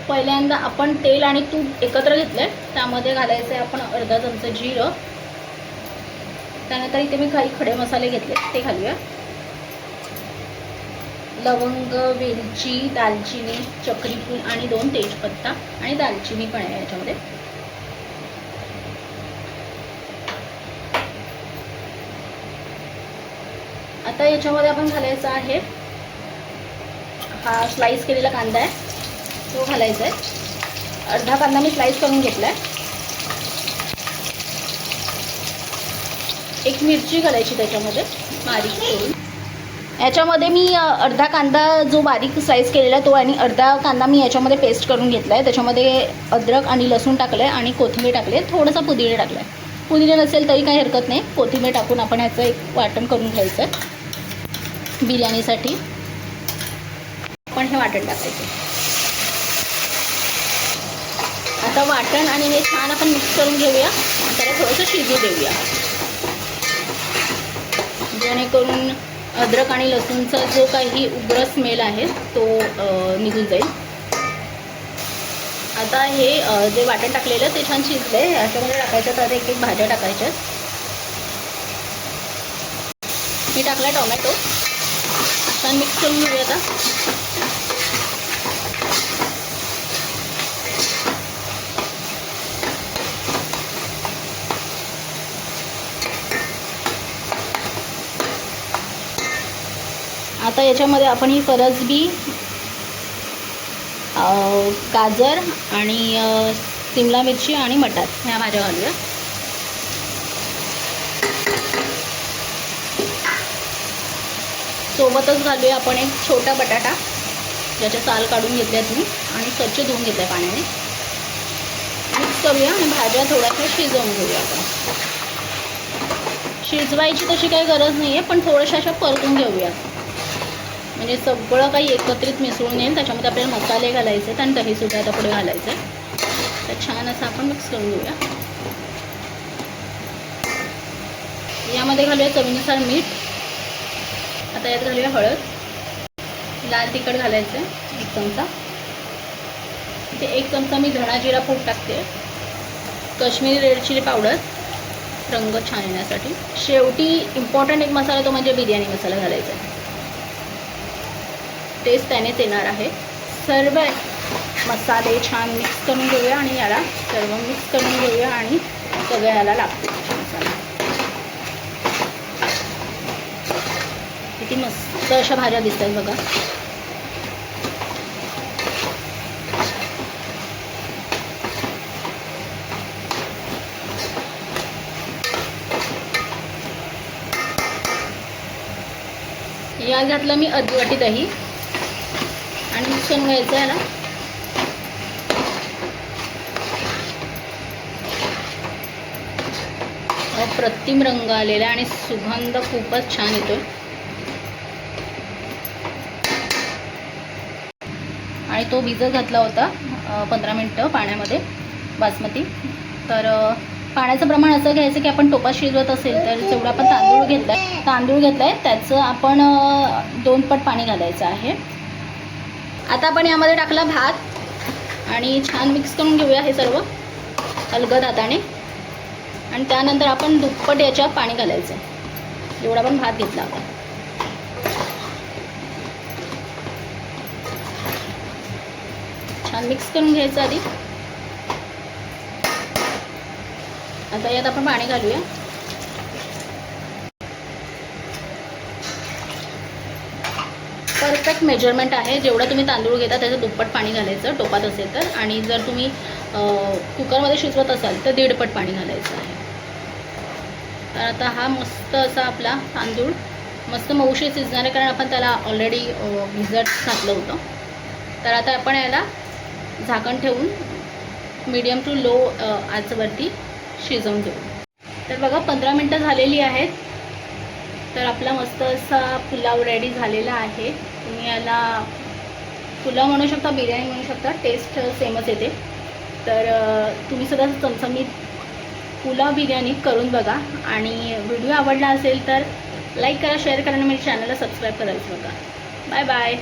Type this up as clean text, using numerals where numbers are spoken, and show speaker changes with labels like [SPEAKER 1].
[SPEAKER 1] पहिल्यांदा आपण तेल आणि तूप एकत्र घेतलं आहे, त्यामध्ये घालायचं आहे आपण अर्धा चमचा जिरं. त्यानंतर इथे मी काही खडे मसाले घेतले ते घालूया. लवंग, वेलची, दालचिनी, चक्रीफूल आणि 2 तेजपत्ता आणि दालचिनी पण आहे याच्यामध्ये. आता याच्यामध्ये आपण घालायचा आहे हा स्लाइस केलेला कांदा आहे, तो घालायचा आहे. अर्धा कांदा मी स्लाइस करून घेतला आहे. एक मिरची घालायची त्याच्यामध्ये बारीक करून. याच्यामध्ये मी अर्धा कांदा जो बारीक स्लाइस केलेला आहे तो आणि अर्धा कांदा मी याच्यामध्ये पेस्ट करून घेतला आहे. त्याच्यामध्ये अद्रक आणि लसूण टाकलं आहे आणि कोथिंबीर टाकले आहे. थोडंसं पुदिना टाकलं आहे. पुदिना नसेल तरी काही हरकत नाही, कोथिंबीर टाकून आपण ह्याचं एक वाटण करून घ्यायचं आहे बिर्याणीसाठी. आपण हे वाटण टाकायचं. आता वाटण आणि हे छान आपण मिक्स करून घेऊया. त्याला थोडंसं शिजू देऊया, जेणेकरून अद्रक आणि लसूणचा जो काही उग्र स्मेल आहे तो निघून जाईल. आता हे जे वाटण टाकलेलं ते छान शिजलं आहे. याच्यामध्ये टाकायचं तर एक एक भाज्या टाकायच्या. मी टाकला टोमॅटो. छान मिक्स करून घेऊया. आता याच्यामध्ये आपण ही फरसबी, गाजर आणि शिमला मिरची आणि मटार ह्या भाज्या घालूया. सोबतच घालूया आपण एक छोटा बटाटा, ज्याच्या साल काढून घेतल्यात मी आणि स्वच्छ धुवून घेतल्या पाण्याने. मिक्स करूया आणि भाज्या थोड्याशा शिजवून घेऊया. आपण शिजवायची तशी काही गरज नाही आहे, पण थोड्याशा अशा परतून घेऊया, म्हणजे सगळं काही एकत्रित मिसळून येईल. त्याच्यामध्ये आपल्याला मसाले घालायचे आहेत आणि दहीसुद्धा आता पुढे घालायचं आहे. तर छान असं आपण मिक्स करून घेऊया. यामध्ये घालूया चवीनुसार मीठ. आता यात घालूया हळद. लाल तिखट घालायचं आहे 1 चमचा. इथे 1 चमचा मी धणा जिरा पूड टाकते. काश्मीरी रेड चिली पावडर रंग छान येण्यासाठी. शेवटी इम्पॉर्टंट एक मसाला तो म्हणजे बिर्याणी मसाला घालायचा आहे. टेस्ट त्यानेच येणार आहे. सर्व मसाले छान मिक्स करून घेऊया आणि याला सर्व मिक्स करून घेऊया आणि सगळ्याला लागतो मसाला. किती मस्त अशा भाज्या दिसत आहेत बघा. या घातलं मी अर्धी वाटी दही आणि मिक्स करून घ्यायचं आहे ना. अप्रतिम रंग आलेला आणि सुगंध खूपच छान येतो. आणि तो भिजत घातला होता 15 मिनटं पाण्यामध्ये बासमती. तर पाण्याचं प्रमाण असं घ्यायचं की आपण टोपात शिजवत असेल तर जेवढा आपण तांदूळ घेतलाय त्याचं आपण 2 पट पाणी घालायचं आहे. आता आपण यामध्ये टाकला भात आणि छान मिक्स करून घेऊया हे सर्व अलगद हाताने. आणि त्यानंतर आपण दुप्पट याच्यात पाणी घालायचं जेवढा आपण भात घेतला होता. छान मिक्स करून घ्यायचं आधी. आता यात आपण पाणी घालूया. परफेक्ट मेजरमेंट आहे. जेवढा तुम्ही तांदूळ घेता त्याचं दुप्पट पाणी घालायचं टोपात असेल तर. आणि जर तुम्ही कुकरमध्ये शिजवत असाल तर 1.5 पट पाणी घालायचं आहे. तर आता हा मस्त असा आपला तांदूळ मस्त मऊशी शिजणार आहे, कारण आपण त्याला ऑलरेडी भिजत घातलं होतं. तर आता आपण याला झाकण ठेवून मीडियम टू लो आचवरती शिजवून घेऊ. तर बघा 15 मिनटं झालेली आहेत. तर आपला मस्त असा पुलाव रेडी झालेला आहे. तुम्ही याला पुलाव म्हणू शकता, बिर्याणी म्हणू शकता, टेस्ट सेमच येते. तर तुम्ही सुद्धा चमचमीत पुलाव बिर्याणी करून बघा. आणि व्हिडिओ आवडला असेल तर लाईक करा, शेअर करा आणि माझ्या चॅनलला सबस्क्राईब करायचं बघा. Bye bye.